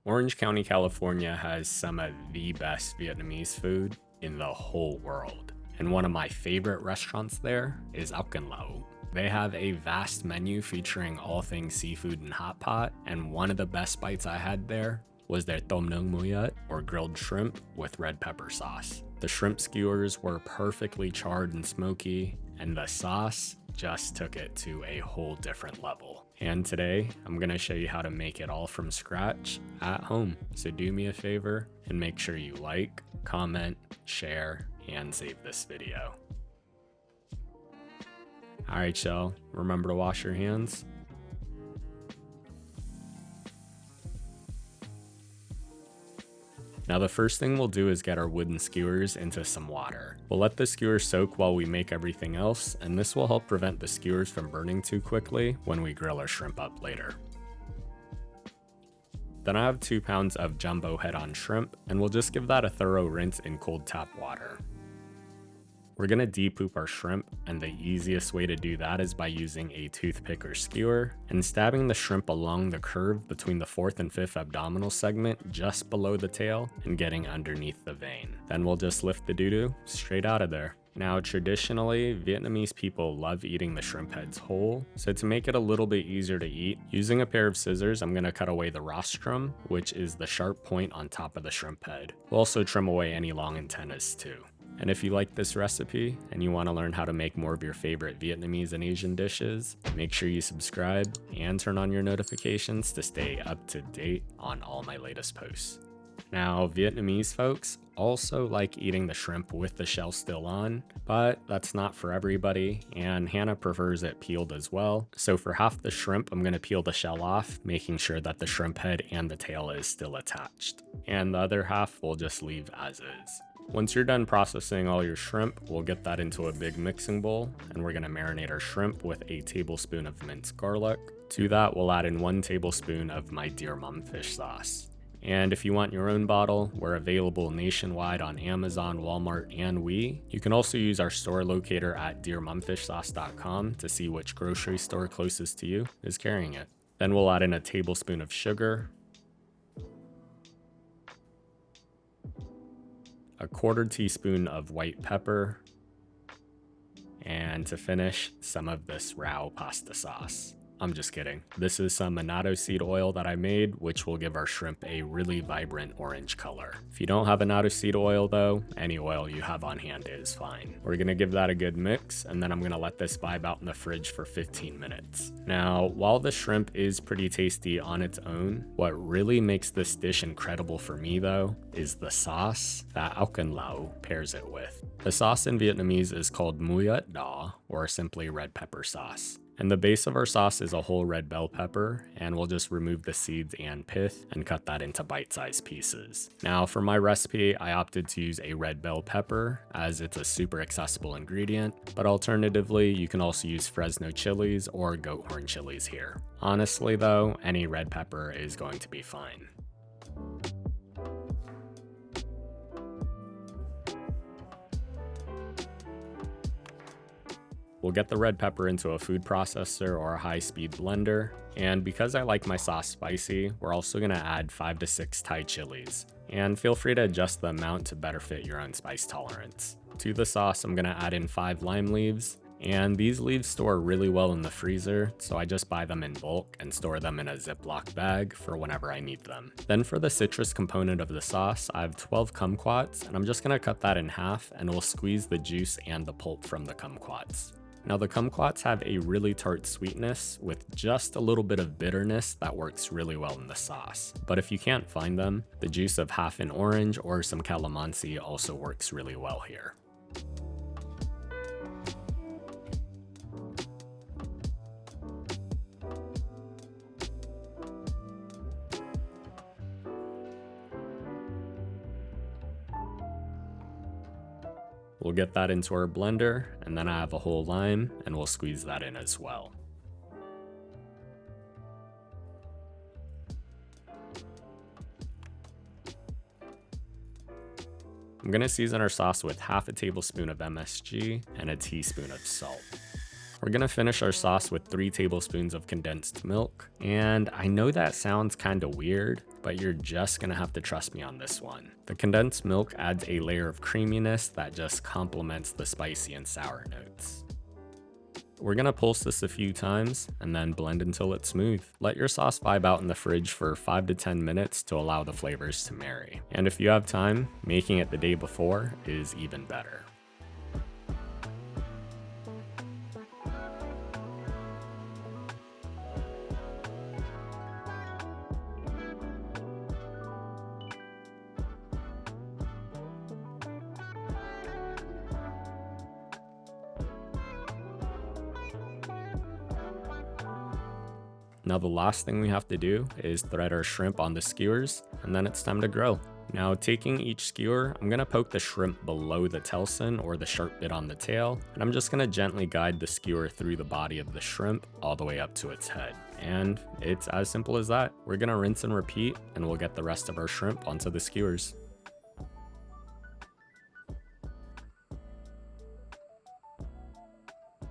Orange County, California has some of the best Vietnamese food in the whole world. And one of my favorite restaurants there is O C and Lau. They have a vast menu featuring all things seafood and hot pot, and one of the best bites I had there was their tom nuong Muoi, or grilled shrimp with red pepper sauce. The shrimp skewers were perfectly charred and smoky, and the sauce just took it to a whole different level. And today, I'm gonna show you how to make it all from scratch at home. So do me a favor and make sure you like, comment, share, and save this video. Alright y'all, remember to wash your hands. Now the first thing we'll do is get our wooden skewers into some water. We'll let the skewers soak while we make everything else, and this will help prevent the skewers from burning too quickly when we grill our shrimp up later. Then I have 2 pounds of jumbo head-on shrimp, and we'll just give that a thorough rinse in cold tap water. We're gonna de-poop our shrimp, and the easiest way to do that is by using a toothpick or skewer and stabbing the shrimp along the curve between the 4th and 5th abdominal segment just below the tail and getting underneath the vein. Then we'll just lift the doo-doo straight out of there. Now traditionally, Vietnamese people love eating the shrimp heads whole, so to make it a little bit easier to eat, using a pair of scissors, I'm gonna cut away the rostrum, which is the sharp point on top of the shrimp head. We'll also trim away any long antennas too. And if you like this recipe and you want to learn how to make more of your favorite Vietnamese and Asian dishes, make sure you subscribe and turn on your notifications to stay up to date on all my latest posts. Now, Vietnamese folks also like eating the shrimp with the shell still on, but that's not for everybody, and Hannah prefers it peeled as well. So for half the shrimp, I'm going to peel the shell off, making sure that the shrimp head and the tail is still attached. And the other half we'll just leave as is. Once you're done processing all your shrimp, we'll get that into a big mixing bowl, and we're gonna marinate our shrimp with a tablespoon of minced garlic. To that, we'll add in 1 tablespoon of my Dear Mam Fish Sauce. And if you want your own bottle, we're available nationwide on Amazon, Walmart, and Muoi. You can also use our store locator at dearmamfishsauce.com to see which grocery store closest to you is carrying it. Then we'll add in a tablespoon of sugar, a 1/4 teaspoon of white pepper, and to finish, some of this raw pasta sauce. I'm just kidding. This is some annatto seed oil that I made, which will give our shrimp a really vibrant orange color. If you don't have annatto seed oil though, any oil you have on hand is fine. We're gonna give that a good mix, and then I'm gonna let this vibe out in the fridge for 15 minutes. Now, while the shrimp is pretty tasty on its own, what really makes this dish incredible for me though, is the sauce that O C and Lau pairs it with. The sauce in Vietnamese is called Muoi Da, or simply red pepper sauce. And the base of our sauce is a whole red bell pepper, and we'll just remove the seeds and pith and cut that into bite-sized pieces. Now for my recipe, I opted to use a red bell pepper as it's a super accessible ingredient, but alternatively, you can also use Fresno chilies or goat horn chilies here. Honestly though, any red pepper is going to be fine. We'll get the red pepper into a food processor or a high-speed blender, and because I like my sauce spicy, we're also gonna add 5 to 6 Thai chilies, and feel free to adjust the amount to better fit your own spice tolerance. To the sauce, I'm gonna add in 5 lime leaves, and these leaves store really well in the freezer, so I just buy them in bulk and store them in a Ziploc bag for whenever I need them. Then for the citrus component of the sauce, I have 12 kumquats, and I'm just gonna cut that in half, and we'll squeeze the juice and the pulp from the kumquats. Now the kumquats have a really tart sweetness with just a little bit of bitterness that works really well in the sauce. But if you can't find them, the juice of half an orange or some calamansi also works really well here. We'll get that into our blender, and then I have a whole lime, and we'll squeeze that in as well. I'm gonna season our sauce with half a tablespoon of MSG and a teaspoon of salt. We're gonna finish our sauce with 3 tablespoons of condensed milk. And I know that sounds kinda weird, but you're just gonna have to trust me on this one. The condensed milk adds a layer of creaminess that just complements the spicy and sour notes. We're gonna pulse this a few times and then blend until it's smooth. Let your sauce vibe out in the fridge for 5 to 10 minutes to allow the flavors to marry. And if you have time, making it the day before is even better. Now the last thing we have to do is thread our shrimp on the skewers, and then it's time to grill. Now taking each skewer, I'm gonna poke the shrimp below the telson or the sharp bit on the tail, and I'm just gonna gently guide the skewer through the body of the shrimp all the way up to its head. And it's as simple as that. We're gonna rinse and repeat, and we'll get the rest of our shrimp onto the skewers.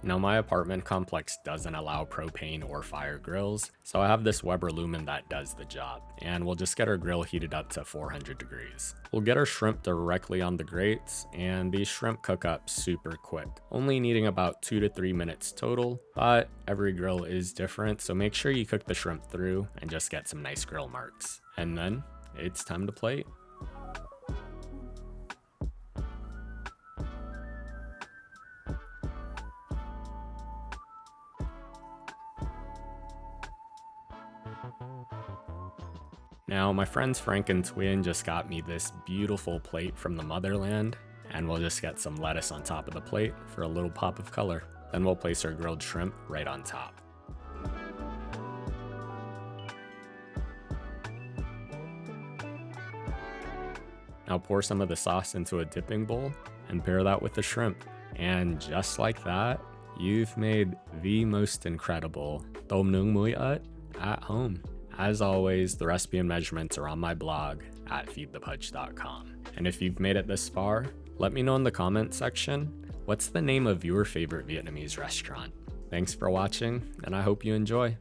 Now my apartment complex doesn't allow propane or fire grills, so I have this Weber Lumen that does the job, and we'll just get our grill heated up to 400 degrees. We'll get our shrimp directly on the grates, and these shrimp cook up super quick, only needing about 2 to 3 minutes total, but every grill is different, so make sure you cook the shrimp through and just get some nice grill marks. And then it's time to plate. Now, my friends Frank and Twin just got me this beautiful plate from the motherland, and we'll just get some lettuce on top of the plate for a little pop of color. Then we'll place our grilled shrimp right on top. Now pour some of the sauce into a dipping bowl and pair that with the shrimp. And just like that, you've made the most incredible tom nuong muoi at home. As always, the recipe and measurements are on my blog at feedthepudge.com. And if you've made it this far, let me know in the comment section, what's the name of your favorite Vietnamese restaurant? Thanks for watching, and I hope you enjoy.